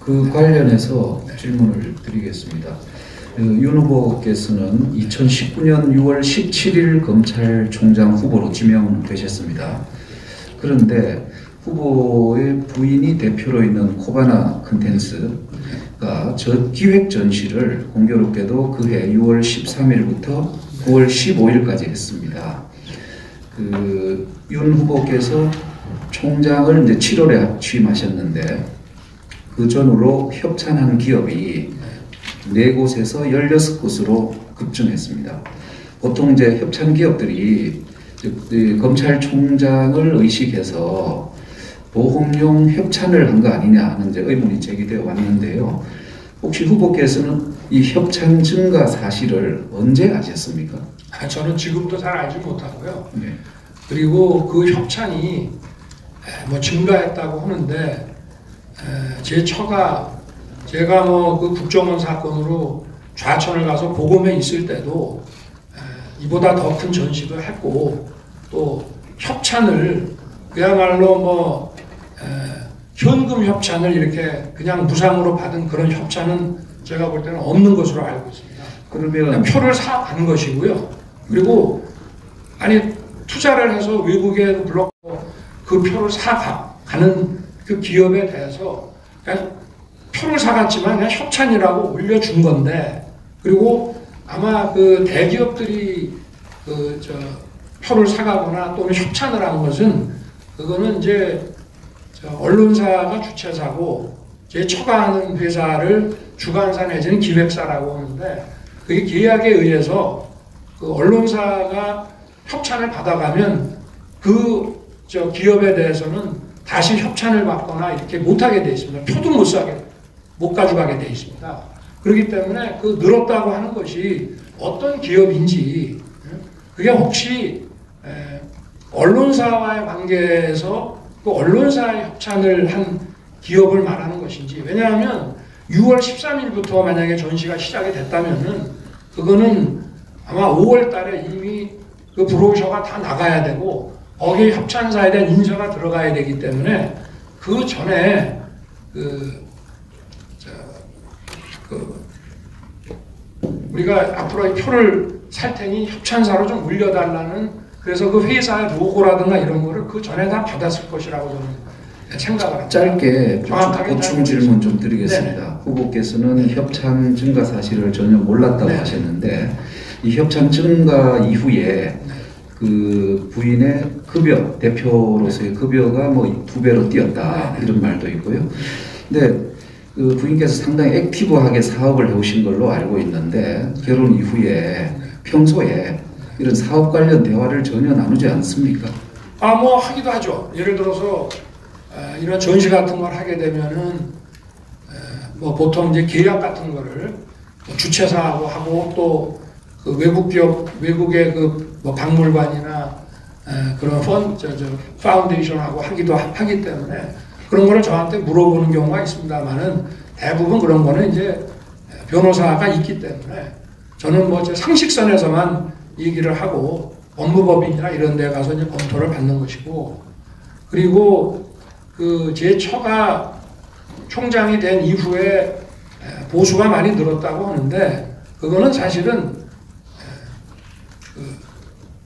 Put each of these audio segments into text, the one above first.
그 관련해서 질문을 드리겠습니다. 윤 후보께서는 2019년 6월 17일 검찰총장 후보로 지명되셨습니다. 그런데 후보의 부인이 대표로 있는 코바나 컨텐츠가 기획 전시를 공교롭게도 그해 6월 13일부터 9월 15일까지 했습니다. 윤 후보께서 총장을 이제 7월에 취임하셨는데 그 전후로 협찬한 기업이 4곳에서 16곳으로 급증했습니다. 보통 이제 협찬 기업들이 검찰총장을 의식해서 보험용 협찬을 한 거 아니냐 하는 이제 의문이 제기되어 왔는데요. 혹시 후보께서는 이 협찬 증가 사실을 언제 아셨습니까? 저는 지금도 잘 알지 못하고요. 네. 그리고 그 협찬이 뭐 증가했다고 하는데 제 처가 제가 뭐 그 국정원 사건으로 좌천을 가서 보검에 있을 때도 이보다 더 큰 전시도 했고 또 협찬을 그야말로 뭐 현금 협찬을 이렇게 그냥 무상으로 받은 그런 협찬은 제가 볼 때는 없는 것으로 알고 있습니다. 그러면 표를 사가는 것이고요. 그리고 아니 투자를 해서 외국에 불렀고 그 표를 사가는 그 기업에 대해서 그냥 표를 사갔지만 그냥 협찬이라고 올려준 건데, 그리고 아마 그 대기업들이 표를 사가거나 또는 협찬을 한 것은 그거는 이제 언론사가 주최사고 제 처가하는 회사를 주관사 내지는 기획사라고 하는데, 그게 계약에 의해서 그 언론사가 협찬을 받아가면 그 기업에 대해서는 다시 협찬을 받거나 이렇게 못하게 돼 있습니다. 표도 못 가져가게 돼 있습니다. 그렇기 때문에 그 늘었다고 하는 것이 어떤 기업인지, 그게 혹시 언론사와의 관계에서 그 언론사의 협찬을 한 기업을 말하는 것인지, 왜냐하면 6월 13일부터 만약에 전시가 시작이 됐다면은 그거는 아마 5월 달에 이미 그 브로셔가 다 나가야 되고 거기에 협찬사에 대한 인쇄가 들어가야 되기 때문에 그 전에 우리가 앞으로 이 표를 살 테니 협찬사로 좀 올려달라는, 그래서 그 회사의 로고라든가 이런 거를 그 전에 다 받았을 것이라고 저는 생각을 합니다. 짧게 보충 질문 좀 드리겠습니다. 네네. 후보께서는 협찬 증가 사실을 전혀 몰랐다고 네네. 하셨는데 이 협찬 증가 이후에 그 부인의 급여, 대표로서의 급여가 뭐 2배로 뛰었다 이런 말도 있고요. 근데 그 부인께서 상당히 액티브하게 사업을 해오신 걸로 알고 있는데 결혼 이후에 평소에 이런 사업 관련 대화를 전혀 나누지 않습니까? 뭐 하기도 하죠. 예를 들어서 이런 전시 같은 걸 하게 되면은 뭐 보통 이제 계약 같은 거를 주최사하고 하고 또 그 외국 기업, 외국의 그 뭐 박물관이나 그런 파운데이션하고 하기 때문에 그런 거를 저한테 물어보는 경우가 있습니다만은 대부분 그런 거는 이제 변호사가 있기 때문에 저는 뭐 제 상식선에서만 얘기를 하고 법무법인이나 이런 데 가서 이제 검토를 받는 것이고, 그리고 그 제 처가 총장이 된 이후에 보수가 많이 늘었다고 하는데 그거는 사실은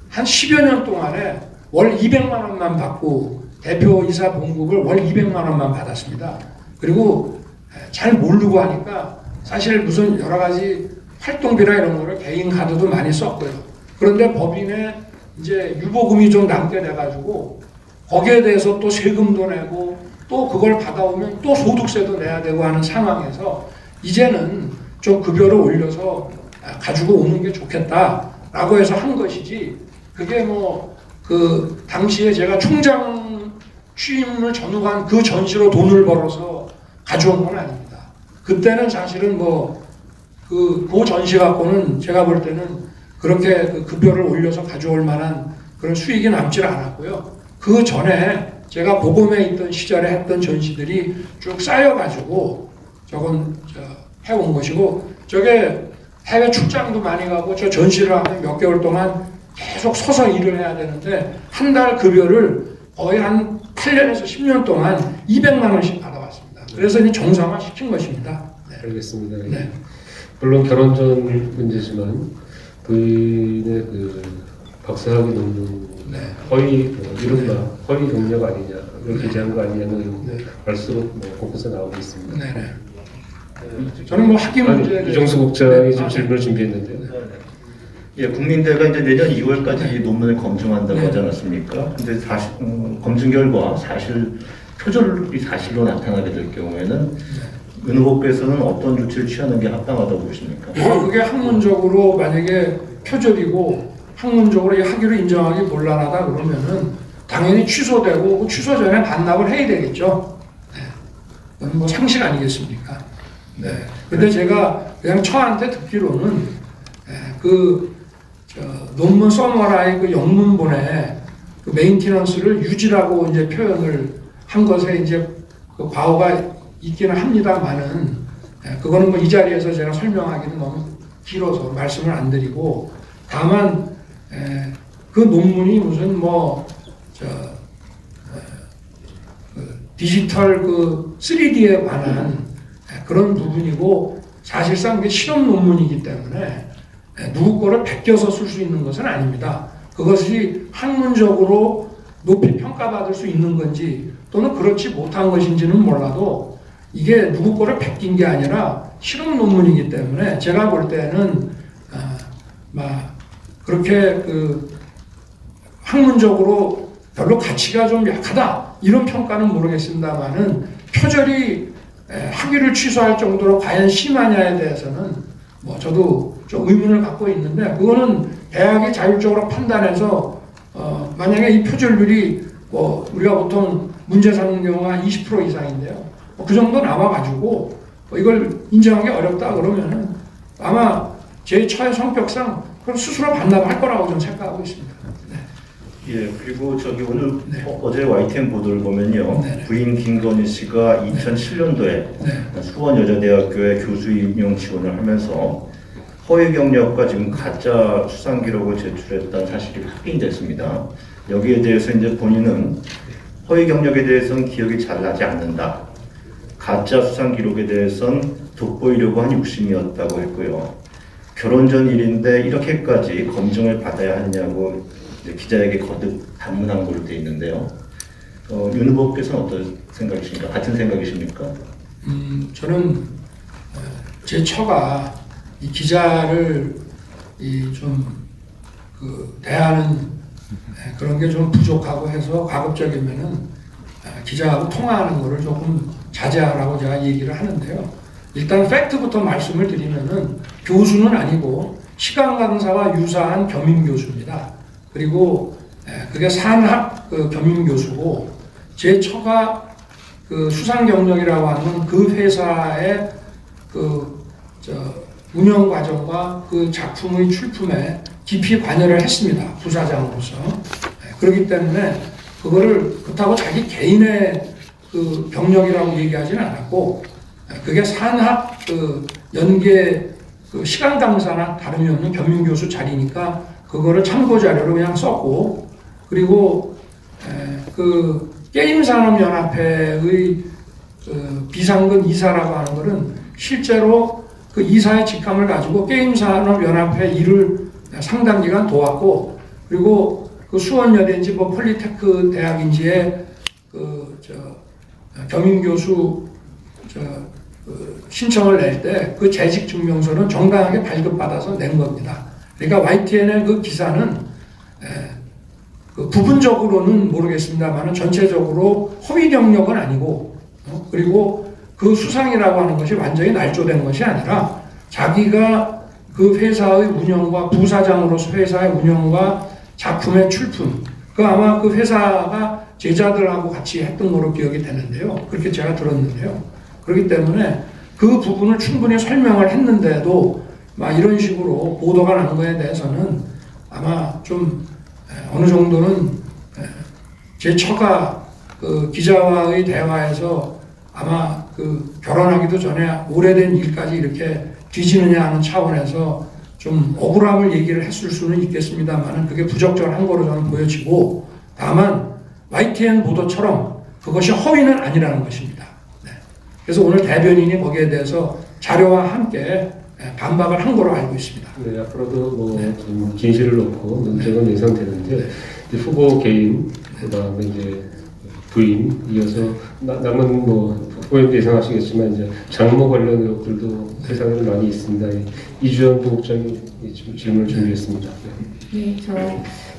한 10여 년 동안에 월 200만 원만 받고 대표이사 봉급을 월 200만 원만 받았습니다. 그리고 잘 모르고 하니까 사실 무슨 여러 가지 활동비나 이런 거를 개인 카드도 많이 썼고요. 그런데 법인에 이제 유보금이 좀 남게 돼가지고 거기에 대해서 또 세금도 내고 또 그걸 받아오면 또 소득세도 내야 되고 하는 상황에서 이제는 좀 급여를 올려서 가지고 오는 게 좋겠다라고 해서 한 것이지, 그게 뭐 그 당시에 제가 총장 취임을 전후한 그 전시로 돈을 벌어서 가져온 건 아닙니다. 그때는 사실은 뭐 그 전시 갖고는 제가 볼 때는 그렇게 그 급여를 올려서 가져올 만한 그런 수익이 남질 않았고요. 그 전에 제가 보검에 있던 시절에 했던 전시들이 쭉 쌓여가지고 저건 해온 것이고, 저게 해외 출장도 많이 가고 저 전시를 하면 몇 개월 동안 계속 서서 일을 해야 되는데 한 달 급여를 거의 한 8년에서 10년 동안 200만 원씩 받아왔습니다. 그래서 이제 정상화 시킨 것입니다. 네. 알겠습니다. 네. 물론 결혼 전 문제지만 부인의 그 박사학위 논문 네. 허위 이른바 허위 경력 아니냐 이렇게 기재한 거 아니냐는 네. 말수로 곳곳에 나오고 있습니다. 네. 저는 뭐 학위 문제 이정수 국장이 지금 네. 질문을 준비했는데요. 예, 국민대가 이제 내년 2월까지 이 논문을 검증한다고 하지 않았습니까? 근데 사실 검증 결과 사실 표절이 사실로 나타나게 될 경우에는 윤 후보께서는 어떤 조치를 취하는 게 합당하다고 보십니까? 그게 학문적으로 만약에 표절이고 학문적으로 이 학위를 인정하기 곤란하다 그러면은 당연히 취소되고 그 취소 전에 반납을 해야 되겠죠. 네. 그건 뭐 상식 아니겠습니까? 네. 근데 제가 그냥 처한테 듣기로는 논문 서머라의 그 영문본에 그 메인티넌스를 유지라고 이제 표현을 한 것에 이제 그 과오가 있기는 합니다만은 그거는 뭐 이 자리에서 제가 설명하기는 너무 길어서 말씀을 안 드리고 다만 그 논문이 무슨 디지털 그 3D에 관한 그런 부분이고 사실상 그게 실험 논문이기 때문에 누구 거를 베껴서 쓸 수 있는 것은 아닙니다. 그것이 학문적으로 높이 평가받을 수 있는 건지 또는 그렇지 못한 것인지는 몰라도 이게 누구 거를 베낀 게 아니라 실험 논문이기 때문에 제가 볼 때는 그렇게 그 학문적으로 별로 가치가 좀 약하다 이런 평가는 모르겠습니다만은 표절이 학위를 취소할 정도로 과연 심하냐에 대해서는 뭐 저도 좀 의문을 갖고 있는데 그거는 대학이 자율적으로 판단해서 만약에 이 표절률이 뭐 우리가 보통 문제 삼는 경우가 20% 이상인데요. 그 정도 남아가지고 이걸 인정하기 어렵다 그러면은 아마 제 처의 성격상 그걸 스스로 반납할 거라고 좀 생각하고 있습니다. 네. 예, 그리고 저기 오늘 네. 어제 YTN 보도를 보면요. 네. 부인 김건희 씨가 2007년도에 수원여자대학교에 교수 임용 지원을 하면서 허위 경력과 지금 가짜 수상 기록을 제출했다는 사실이 확인됐습니다. 여기에 대해서 이제 본인은 허위 경력에 대해서는 기억이 잘 나지 않는다. 가짜 수상 기록에 대해서는 돋보이려고 한 욕심이었다고 했고요. 결혼 전 일인데 이렇게까지 검증을 받아야 하냐고 기자에게 거듭 반문한 걸로 되어 있는데요. 윤 후보께서는 어떤 생각이십니까? 같은 생각이십니까? 저는 제 처가 이 기자를 대하는 그런 게 좀 부족하고 해서 가급적이면은 기자하고 통화하는 거를 조금 자제하라고 제가 얘기를 하는데요. 일단 팩트부터 말씀을 드리면은 교수는 아니고 시간 강사와 유사한 겸임 교수입니다. 그리고 그게 산학 겸임 교수고 제 처가 그 수상 경력이라고 하는 그 회사의 운영 과정과 그 작품의 출품에 깊이 관여를 했습니다. 부사장으로서. 그렇기 때문에 그거를 그렇다고 자기 개인의 그 경력이라고 얘기하지는 않았고 그게 산학 연계 시간 강사나 다름이 없는 겸임 교수 자리니까 그거를 참고 자료로 그냥 썼고 그리고 그 게임산업연합회의 비상근 이사라고 하는 것은 실제로 그 이사의 직함을 가지고 게임산업연합회 일을 상당 기간 도왔고 그리고 그 수원여대인지 뭐 폴리테크 대학인지에 겸임 교수 신청을 낼 때 그 재직 증명서는 정당하게 발급받아서 낸 겁니다. 그러니까 YTN의 그 기사는 그 부분적으로는 모르겠습니다만 전체적으로 허위 경력은 아니고 그리고 그 수상이라고 하는 것이 완전히 날조된 것이 아니라 자기가 그 회사의 운영과 부사장으로서 회사의 운영과 작품의 출품 그 아마 그 회사가 제자들하고 같이 했던 거로 기억이 되는데요. 그렇게 제가 들었는데요. 그렇기 때문에 그 부분을 충분히 설명을 했는데도 막 이런 식으로 보도가 난 거에 대해서는 아마 좀 어느 정도는 제 처가 그 기자와의 대화에서 아마 그 결혼하기도 전에 오래된 일까지 이렇게 뒤지느냐 하는 차원에서 좀 억울함을 얘기를 했을 수는 있겠습니다만 그게 부적절한 거로 저는 보여지고 다만 YTN 보도처럼 그것이 허위는 아니라는 것입니다. 네. 그래서 오늘 대변인이 거기에 대해서 자료와 함께 반박을 한 걸로 알고 있습니다. 네, 앞으로도 좀 진실을 놓고 논쟁은 예상되는데 이제 후보 개인 그다음에 이제 부인 이어서 남은 후보님도 예상하시겠지만 이제 장모 관련 의혹들도 세상에 많이 있습니다. 이주연 부국장이 지금 질문을 준비했습니다. 네, 저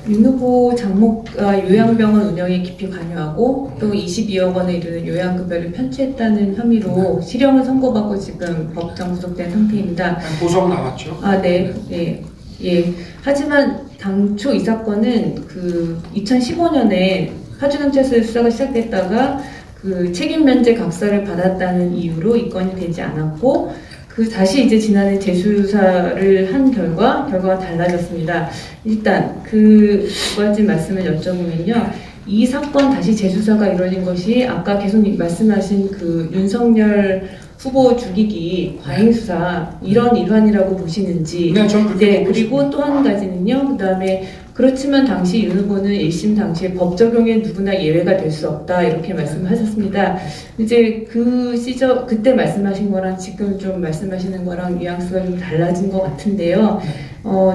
윤 후보 장모가 요양병원 운영에 깊이 관여하고 또 22억 원에 이르는 요양급여를 편취했다는 혐의로 실형을 선고받고 지금 법정 구속된 상태입니다. 고성 나왔죠? 네, 네, 예. 하지만 당초 이 사건은 그 2015년에 파주경찰서에 수사가 시작됐다가 그 책임 면제 각서를 받았다는 이유로 입건이 되지 않았고 다시 이제 지난해 재수사를 한 결과가 달라졌습니다. 일단 두 가지 말씀을 여쭤보면요. 이 사건 다시 재수사가 이루어진 것이 아까 계속 말씀하신 그 윤석열 후보 죽이기 과잉수사 이런 일환이라고 보시는지. 네, 그리고 또 한 가지는요. 그다음에 그렇지만 당시 윤 후보는 1심 당시에 법 적용에 누구나 예외가 될 수 없다 이렇게 말씀하셨습니다. 이제 그 시절 그때 말씀하신 거랑 지금 좀 말씀하시는 거랑 뉘앙스가 좀 달라진 것 같은데요.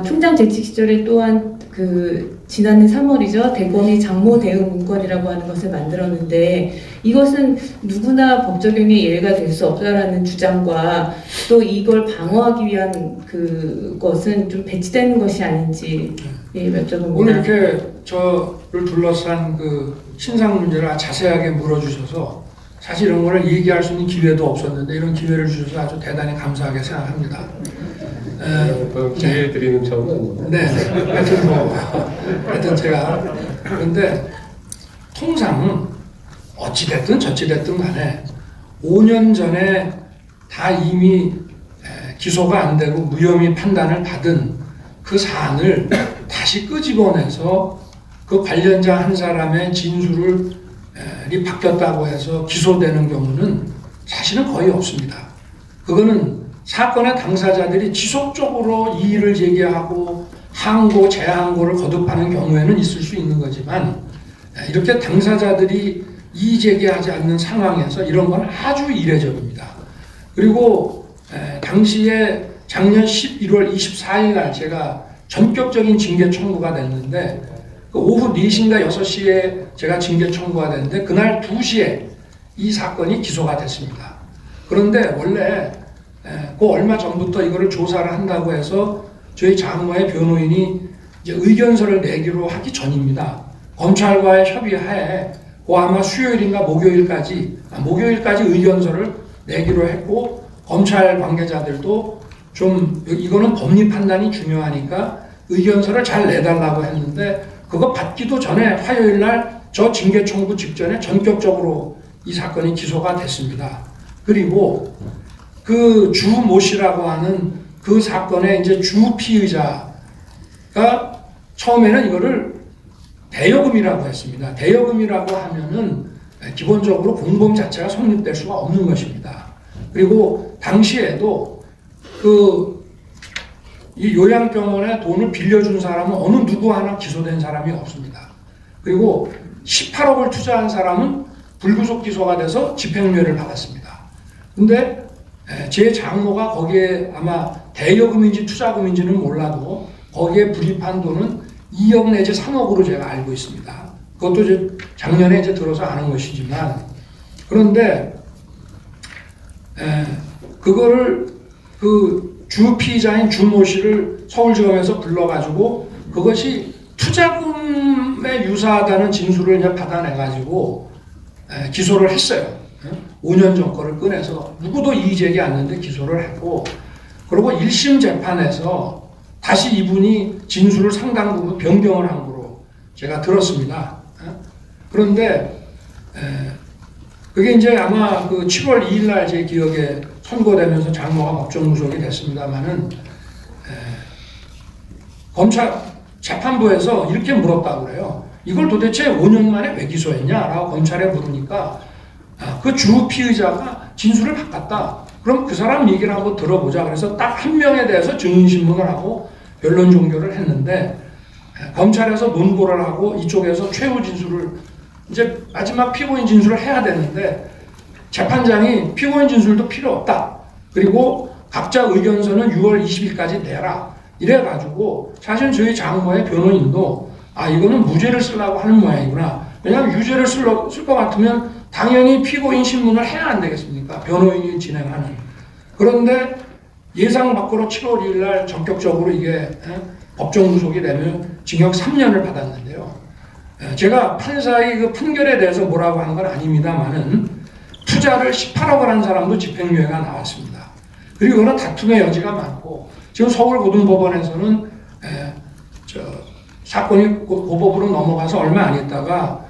총장 재직 시절에 또한 그 지난해 3월이죠. 대검이 장모 대응 문건이라고 하는 것을 만들었는데 이것은 누구나 법 적용에 예외가 될 수 없다라는 주장과 또 이걸 방어하기 위한 그것은 좀 배치되는 것이 아닌지 여쭤봅니다. 오늘 이렇게 저를 둘러싼 그 신상 문제를 자세하게 물어주셔서 사실 이런 거를 얘기할 수 있는 기회도 없었는데 이런 기회를 주셔서 아주 대단히 감사하게 생각합니다. 기회 드리는 점은 아닙니다. 네, 하여튼 제가 그런데 통상 어찌됐든 저찌됐든 간에 5년 전에 다 이미 기소가 안 되고 무혐의 판단을 받은 그 사안을 다시 끄집어내서 그 관련자 한 사람의 진술이 바뀌었다고 해서 기소되는 경우는 사실은 거의 없습니다. 그거는 사건의 당사자들이 지속적으로 이의를 제기하고 항고, 재항고를 거듭하는 경우에는 있을 수 있는 거지만 이렇게 당사자들이 이의 제기하지 않는 상황에서 이런 건 아주 이례적입니다. 그리고 당시에 작년 11월 24일 날 제가 전격적인 징계 청구가 됐는데 그 오후 4시인가 6시에 제가 징계 청구가 됐는데 그날 2시에 이 사건이 기소가 됐습니다. 그런데 원래 그 얼마 전부터 이거를 조사를 한다고 해서 저희 장모의 변호인이 이제 의견서를 내기로 하기 전입니다. 검찰과의 협의하에 그 아마 수요일인가 목요일까지 의견서를 내기로 했고 검찰 관계자들도 좀 이거는 법리 판단이 중요하니까 의견서를 잘 내달라고 했는데 그거 받기도 전에 화요일 날 저 징계 청구 직전에 전격적으로 이 사건이 기소가 됐습니다. 그리고 그 주 모 씨라고 하는 그 사건의 이제 주 피의자가 처음에는 이거를 대여금이라고 했습니다. 대여금이라고 하면은 기본적으로 공범 자체가 성립될 수가 없는 것입니다. 그리고 당시에도 이 요양병원에 돈을 빌려준 사람은 어느 누구 하나 기소된 사람이 없습니다. 그리고 18억을 투자한 사람은 불구속 기소가 돼서 집행유예를 받았습니다. 근데 제 장모가 거기에 아마 대여금인지 투자금인지는 몰라도 거기에 불입한 돈은 2억 내지 3억으로 제가 알고 있습니다. 그것도 이제 작년에 이제 들어서 아는 것이지만 그런데 그거를 그 주 피의자인 주모 씨를 서울지검에서 불러가지고 그것이 투자금에 유사하다는 진술을 이제 받아내가지고 기소를 했어요. 5년 전 거를 꺼내서 누구도 이의 제기 안 했는데 기소를 했고 그리고 1심 재판에서 다시 이분이 진술을 상당 부분 변경을 한 거로 제가 들었습니다. 그런데 그게 이제 아마 그 7월 2일 날 제 기억에 선고되면서 장모가 법정 구속이 됐습니다만은 검찰 재판부에서 이렇게 물었다고 그래요. 이걸 도대체 5년 만에 왜 기소했냐라고 검찰에 물으니까 그 주 피의자가 진술을 바꿨다. 그럼 그 사람 얘기를 한번 들어보자. 그래서 딱 한 명에 대해서 증인신문을 하고 변론 종결을 했는데 검찰에서 논고를 하고 이쪽에서 최후 진술을 이제 마지막 피고인 진술을 해야 되는데 재판장이 피고인 진술도 필요 없다. 그리고 각자 의견서는 6월 20일까지 내라. 이래가지고 사실 저희 장모의 변호인도 이거는 무죄를 쓰려고 하는 모양이구나. 왜냐하면 유죄를 쓸 것 같으면 당연히 피고인 신문을 해야 안 되겠습니까? 변호인이 진행하는. 그런데 예상 밖으로 7월 2일 날 전격적으로 이게 법정 구속이 되면 징역 3년을 받았는데요. 제가 판사의 그 판결에 대해서 뭐라고 하는 건 아닙니다만은 투자를 18억을 한 사람도 집행유예가 나왔습니다. 그리고 그런 다툼의 여지가 많고 지금 서울고등법원에서는 사건이 고법으로 넘어가서 얼마 안 있다가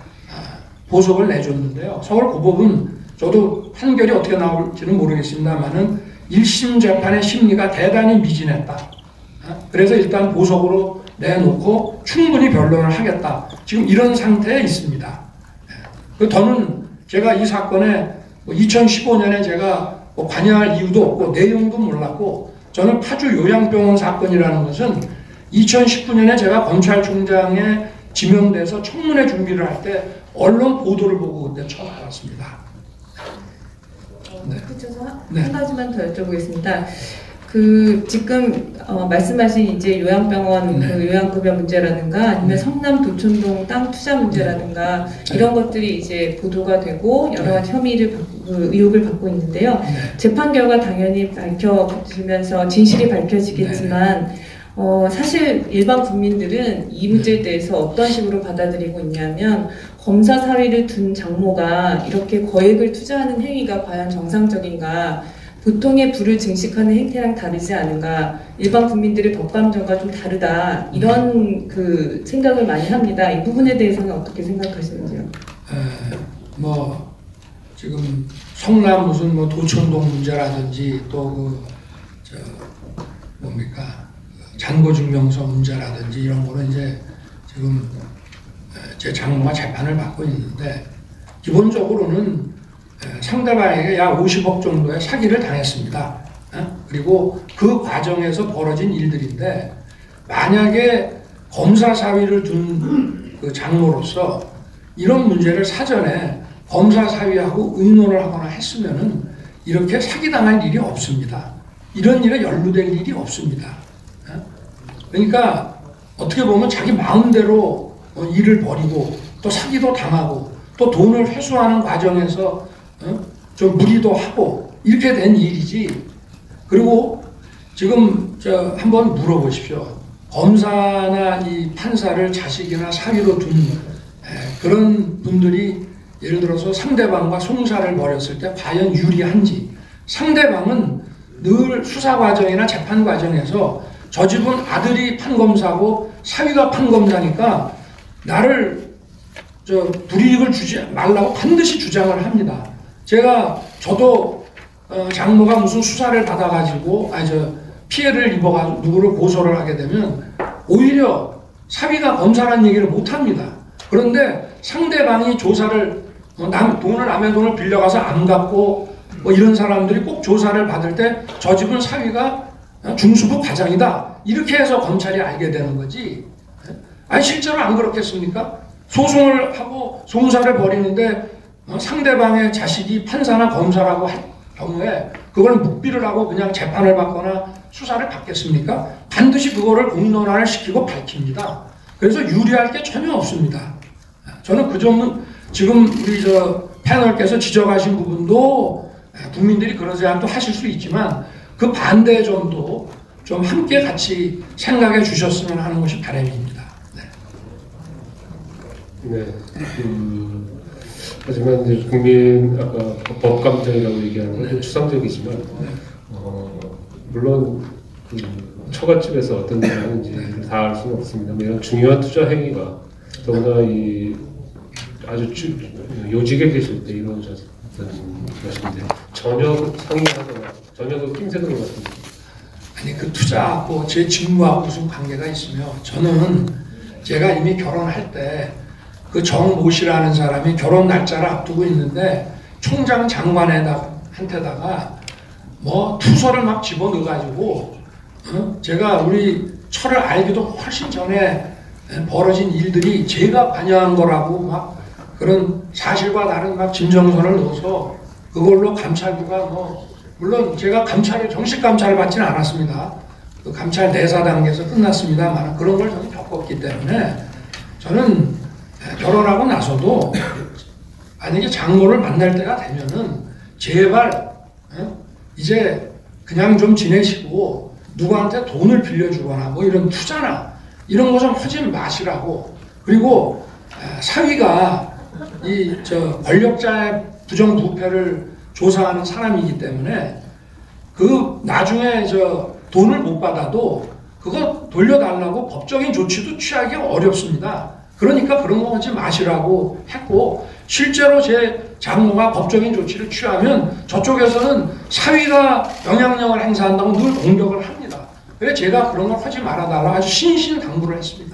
보석을 내줬는데요. 서울고법은 저도 판결이 어떻게 나올지는 모르겠습니다만은 1심 재판의 심리가 대단히 미진했다. 그래서 일단 보석으로 내놓고 충분히 변론을 하겠다. 지금 이런 상태에 있습니다. 저는 제가 이 사건에 2015년에 제가 관여할 이유도 없고 내용도 몰랐고 저는 파주 요양병원 사건이라는 것은 2019년에 제가 검찰총장에 지명돼서 청문회 준비를 할 때 언론 보도를 보고 그때 처음 알았습니다. 네. 그쳐서 한 가지만 더 여쭤보겠습니다. 그 지금 말씀하신 이제 요양병원 그 요양급여 문제라든가 아니면 성남 도촌동 땅 투자 문제라든가 이런 것들이 이제 보도가 되고 여러 가지 혐의를 의혹을 받고 있는데요. 재판 결과 당연히 밝혀지면서 진실이 밝혀지겠지만 사실 일반 국민들은 이 문제에 대해서 어떤 식으로 받아들이고 있냐면 검사 사위를 둔 장모가 이렇게 거액을 투자하는 행위가 과연 정상적인가, 보통의 부를 증식하는 행태랑 다르지 않은가, 일반 국민들의 법감정과 좀 다르다, 이런 그 생각을 많이 합니다. 이 부분에 대해서는 어떻게 생각하시는지요? 지금 성남 무슨 도촌동 문제라든지 또 잔고증명서 문제라든지 이런 거는 이제 지금 제 장모가 재판을 받고 있는데 기본적으로는 상대방에게 약 50억 정도의 사기를 당했습니다. 그리고 그 과정에서 벌어진 일들인데 만약에 검사 사위를 둔 그 장모로서 이런 문제를 사전에 검사 사위하고 의논을 하거나 했으면은 이렇게 사기당할 일이 없습니다. 이런 일에 연루될 일이 없습니다. 그러니까 어떻게 보면 자기 마음대로 일을 벌이고 또 사기도 당하고 또 돈을 회수하는 과정에서 좀 무리도 하고 이렇게 된 일이지. 그리고 지금 한번 물어보십시오. 검사나 이 판사를 자식이나 사위로 둔 그런 분들이 예를 들어서 상대방과 송사를 벌였을 때 과연 유리한지. 상대방은 늘 수사 과정이나 재판 과정에서 저 집은 아들이 판검사고 사위가 판검사니까 나를 불이익을 주지 말라고 반드시 주장을 합니다. 저도 장모가 무슨 수사를 받아가지고 피해를 입어가지고 누구를 고소를 하게 되면 오히려 사위가 검사라는 얘기를 못합니다. 그런데 상대방이 조사를 남의 돈을 빌려가서 안 갚고 이런 사람들이 꼭 조사를 받을 때 저 집은 사위가 중수부 과장이다 이렇게 해서 검찰이 알게 되는 거지. 실제로 안 그렇겠습니까? 소송을 하고 송사를 벌이는데 상대방의 자식이 판사나 검사라고 할 경우에 그걸 묵비를 하고 그냥 재판을 받거나 수사를 받겠습니까? 반드시 그거를 공론화를 시키고 밝힙니다. 그래서 유리할 게 전혀 없습니다. 저는 그 점은 지금 우리 패널께서 지적하신 부분도 국민들이 그러지 않도 하실 수 있지만 그 반대의 점도 좀 함께 같이 생각해 주셨으면 하는 것이 바람입니다. 네. 하지만 이제 국민 아까 법감정이라고 얘기하는 건 좀 추상적이지만 물론 그 처갓집에서 어떤 일하는지 다 알 수는 없습니다. 이런 중요한 투자 행위가 더구나 이 아주 요직에 계실 때 이루어졌던 것인데 전혀 상의하거나 전혀 그 낌새도 같습니다. 아니 그 투자하고 제 직무하고 무슨 관계가 있으며 저는 제가 이미 결혼할 때 그 정모 씨라는 사람이 결혼 날짜를 앞두고 있는데 총장 장관한테다가 투서를 막 집어넣어가지고 제가 우리 철을 알기도 훨씬 전에 벌어진 일들이 제가 관여한 거라고 막 그런 사실과 다른 막 진정서를 넣어서 그걸로 감찰부가 뭐 물론 제가 정식 감찰을 받지는 않았습니다. 그 감찰 내사 단계에서 끝났습니다만 그런 걸 저는 겪었기 때문에 저는 결혼하고 나서도 만약에 장모를 만날 때가 되면은 제발 이제 그냥 좀 지내시고 누구한테 돈을 빌려주거나 뭐 이런 투자나 이런 거 좀 하지 마시라고. 그리고 사위가 이 권력자의 부정부패를 조사하는 사람이기 때문에 그 나중에 돈을 못 받아도 그거 돌려달라고 법적인 조치도 취하기 어렵습니다. 그러니까 그런 거 하지 마시라고 했고, 실제로 제 장모가 법적인 조치를 취하면 저쪽에서는 사위가 영향력을 행사한다고 늘 공격을 합니다. 그래서 제가 그런 걸 하지 말아달라 아주 신신당부를 했습니다.